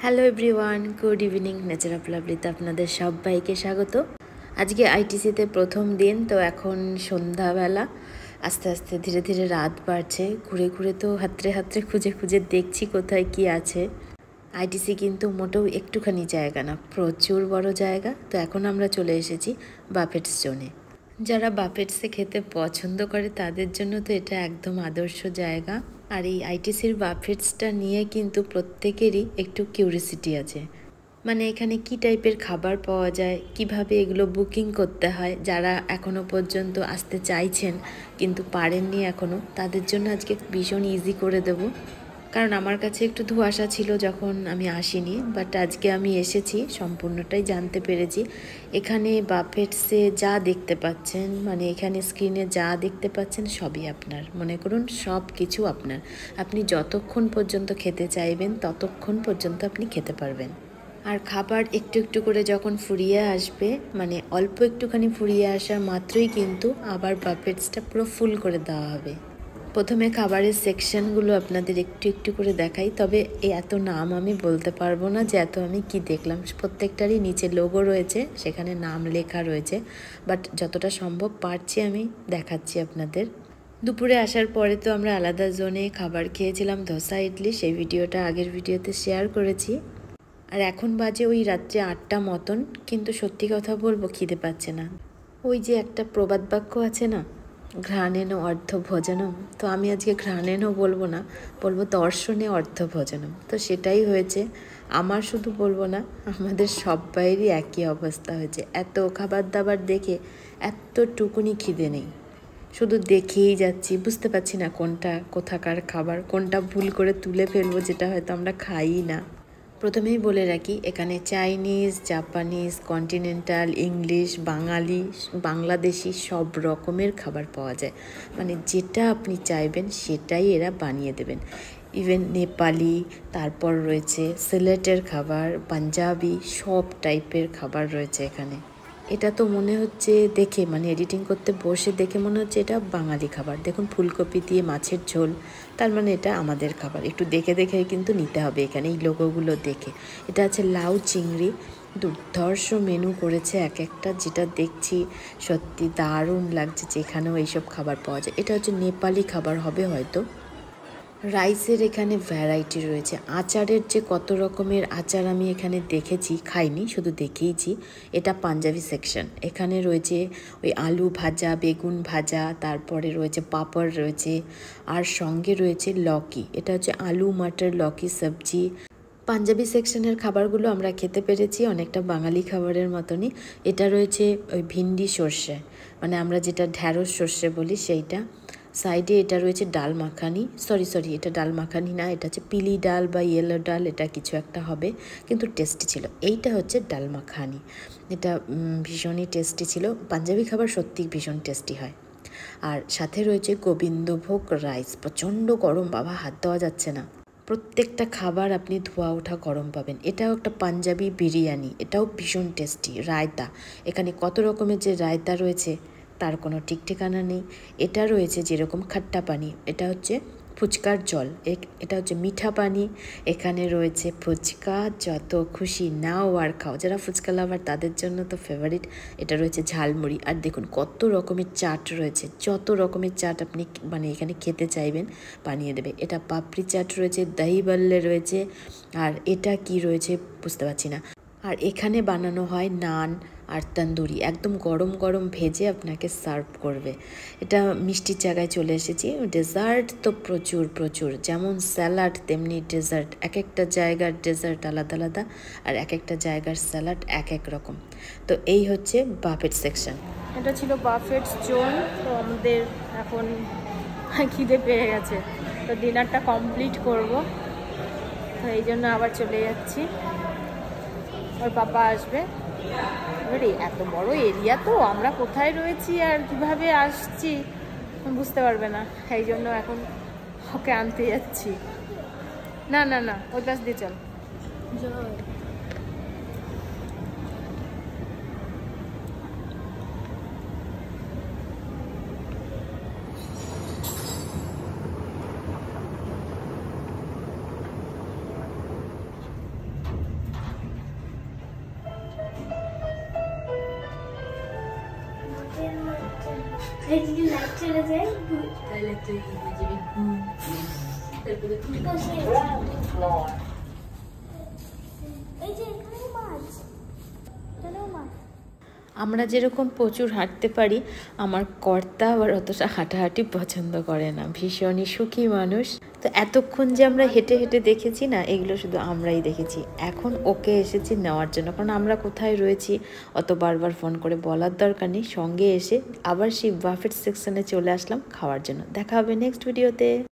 Hello everyone, good evening. Nature of লাভলিতে আপনাদের সবাইকে স্বাগত। আজকে আইটিসিতে প্রথম দিন, তো এখন সন্ধ্যাবেলা, আস্তে আস্তে ধীরে ধীরে রাত বাড়ছে। ঘুরে ঘুরে তো হাতড়ে হাতড়ে খুঁজে খুঁজে দেখছি কোথায় কি আছে। আইটিসি কিন্তু মোটেও একটুখানি জায়গা না, প্রচুর বড় জায়গা। তো এখন আমরা চলে এসেছি বাফেটস জোনে। যারা বাফেটসে খেতে পছন্দ করে তাদের জন্য তো এটা একদম আদর্শ জায়গা। আর এই আইটিসির বাফেটসটা নিয়ে কিন্তু প্রত্যেকেরই একটু কিউরিসিটি আছে, মানে এখানে কি টাইপের খাবার পাওয়া যায়, কিভাবে এগুলো বুকিং করতে হয়। যারা এখনও পর্যন্ত আসতে চাইছেন কিন্তু পারেননি এখনও, তাদের জন্য আজকে ভীষণ ইজি করে দেব। কারণ আমার কাছে একটু ধোঁয়াশা ছিল যখন আমি আসিনি, বাট আজকে আমি এসেছি, সম্পূর্ণটাই জানতে পেরেছি। এখানে বাফেটসে যা দেখতে পাচ্ছেন, মানে এখানে স্ক্রিনে যা দেখতে পাচ্ছেন সবই আপনার, মনে করুন সব কিছু আপনার। আপনি যতক্ষণ পর্যন্ত খেতে চাইবেন ততক্ষণ পর্যন্ত আপনি খেতে পারবেন। আর খাবার একটু একটু করে যখন ফুরিয়ে আসবে, মানে অল্প একটুখানি ফুরিয়ে আসা মাত্রই কিন্তু আবার বাফেটসটা পুরো ফুল করে দেওয়া হবে। প্রথমে খাবারের সেকশনগুলো আপনাদের একটু একটু করে দেখাই, তবে এত নাম আমি বলতে পারবো না যে এত আমি কি দেখলাম। প্রত্যেকটারই নিচে লোগো রয়েছে, সেখানে নাম লেখা রয়েছে, বাট যতটা সম্ভব পারছি আমি দেখাচ্ছি আপনাদের। দুপুরে আসার পরে তো আমরা আলাদা জোনে খাবার খেয়েছিলাম, ধোসা ইডলি, সেই ভিডিওটা আগের ভিডিওতে শেয়ার করেছি। আর এখন বাজে ওই রাত্রে 8টা মতন, কিন্তু সত্যি কথা বলবো খিদে পাচ্ছে না। ওই যে একটা প্রবাদ বাক্য আছে না, ঘ্রাণেন অর্ধ ভোজনম, তো আমি আজকে ঘ্রাণেনও বলবো না, বলবো দর্শনে অর্ধ ভোজনম। তো সেটাই হয়েছে, আমার শুধু বলবো না, আমাদের সবাইরই একই অবস্থা হয়েছে। এত খাবার দাবার দেখে এতটুকুনি খিদে নেই, শুধু দেখেই যাচ্ছি, বুঝতে পারছি না কোনটা কোথাকার খাবার, কোনটা ভুল করে তুলে ফেলবো যেটা হয়তো আমরা খাই না। প্রথমেই বলে রাখি, এখানে চাইনিজ, জাপানিজ, কন্টিনেন্টাল, ইংলিশ, বাঙালি, বাংলাদেশি সব রকমের খাবার পাওয়া যায়। মানে যেটা আপনি চাইবেন সেটাই এরা বানিয়ে দেবেন। ইভেন নেপালি, তারপর রয়েছে সিলেটের খাবার, পাঞ্জাবি, সব টাইপের খাবার রয়েছে এখানে। এটা তো মনে হচ্ছে দেখে, মানে এডিটিং করতে বসে দেখে মনে হচ্ছে এটা বাঙালি খাবার। দেখুন ফুলকপি দিয়ে মাছের ঝোল, তার মানে এটা আমাদের খাবার। একটু দেখে দেখে কিন্তু নিতে হবে এখানে, এই লোগোগুলো দেখে। এটা আছে লাউ চিংড়ি, দুর্ধর্ষ মেনু করেছে এক একটা, যেটা দেখছি সত্যি দারুণ লাগছে যে এখানেও এইসব খাবার পাওয়া যায়। এটা হচ্ছে নেপালি খাবার হবে হয়তো। রাইসের এখানে ভ্যারাইটি রয়েছে, আচারের যে কত রকমের আচার আমি এখানে দেখেছি, খাইনি, শুধু দেখেইছি। এটা পাঞ্জাবি সেকশন, এখানে রয়েছে ওই আলু ভাজা, বেগুন ভাজা, তারপরে রয়েছে পাঁপড় রয়েছে, আর সঙ্গে রয়েছে লকি, এটা হচ্ছে আলু মাটার লকি সবজি। পাঞ্জাবি সেকশনের খাবারগুলো আমরা খেতে পেরেছি অনেকটা বাঙালি খাবারের মতনই। এটা রয়েছে ওই ভিন্ডি সর্ষে, মানে আমরা যেটা ঢ্যাঁড়স সর্ষে বলি সেইটা। সাইডে এটা রয়েছে ডাল মাখানি, সরি এটা ডাল মাখানি না, এটা হচ্ছে পিলি ডাল বা ইয়েলো ডাল, এটা কিছু একটা হবে, কিন্তু টেস্টি ছিল। এইটা হচ্ছে ডাল মাখানি, এটা ভীষণই টেস্টি ছিল। পাঞ্জাবি খাবার সত্যি ভীষণ টেস্টি হয়। আর সাথে রয়েছে গোবিন্দভোগ রাইস, প্রচণ্ড গরম বাবা, হাত দেওয়া যাচ্ছে না। প্রত্যেকটা খাবার আপনি ধোয়া ওঠা গরম পাবেন। এটাও একটা পাঞ্জাবি বিরিয়ানি, এটাও ভীষণ টেস্টি। রায়তা, এখানে কত রকমের যে রায়তা রয়েছে তার কোনো ঠিক ঠিকানা নেই। এটা রয়েছে যেরকম খাট্টা পানি, এটা হচ্ছে ফুচকার জল, এটা হচ্ছে মিঠা পানি। এখানে রয়েছে ফুচকা, যত খুশি নাও আর খাও, যারা ফুচকা লাভার তাদের জন্য তো ফেভারিট। এটা রয়েছে ঝালমুড়ি, আর দেখুন কত রকমের চাট রয়েছে, যত রকমের চাট আপনি মানে এখানে খেতে চাইবেন বানিয়ে দেবে। এটা পাপড়ি চাট রয়েছে, দহি বাল্লে রয়েছে, আর এটা কি রয়েছে বুঝতে পারছি না। আর এখানে বানানো হয় নান আর তন্দুরি, একদম গরম গরম ভেজে আপনাকে সার্ভ করবে। এটা মিষ্টির জায়গায় চলে এসেছি। ডেজার্ট তো প্রচুর প্রচুর, যেমন স্যালাড তেমনি ডেজার্ট। এক একটা জায়গার ডেজার্ট আলাদা আলাদা, আর এক একটা জায়গার স্যালাড এক এক রকম। তো এই হচ্ছে বাফেট সেকশন। এটা ছিল বাফেটস জোন। তো আমাদের এখন খিদে পেয়ে গেছে, তো ডিনারটা কমপ্লিট করব, তো এই জন্য আবার চলে যাচ্ছি। ওর পাপা আসবে। এবারে এত বড় এরিয়া, তো আমরা কোথায় রয়েছি আর কিভাবে আসছি বুঝতে পারবে না, এই জন্য এখন ওকে আনতে যাচ্ছি। না না না, ওই পাশ দিয়ে চল। এই যদি লাইট চলে যায় তাহলে তুই বুঝে যাবি তারপরে তুই এই যে এখানে মাছ এখানেও মাছ। আমরা যেরকম প্রচুর হাঁটতে পারি, আমার কর্তা আবার অতটা হাঁটাহাঁটি পছন্দ করে না, ভীষণই সুখী মানুষ। তো এতক্ষণ যে আমরা হেঁটে হেঁটে দেখেছি না, এগুলো শুধু আমরাই দেখেছি। এখন ওকে এসেছি নেওয়ার জন্য, কারণ আমরা কোথায় রয়েছি অত বারবার ফোন করে বলার দরকার নেই। সঙ্গে এসে আবার সেই বাফেট সেকশনে চলে আসলাম খাওয়ার জন্য। দেখা হবে নেক্সট ভিডিওতে।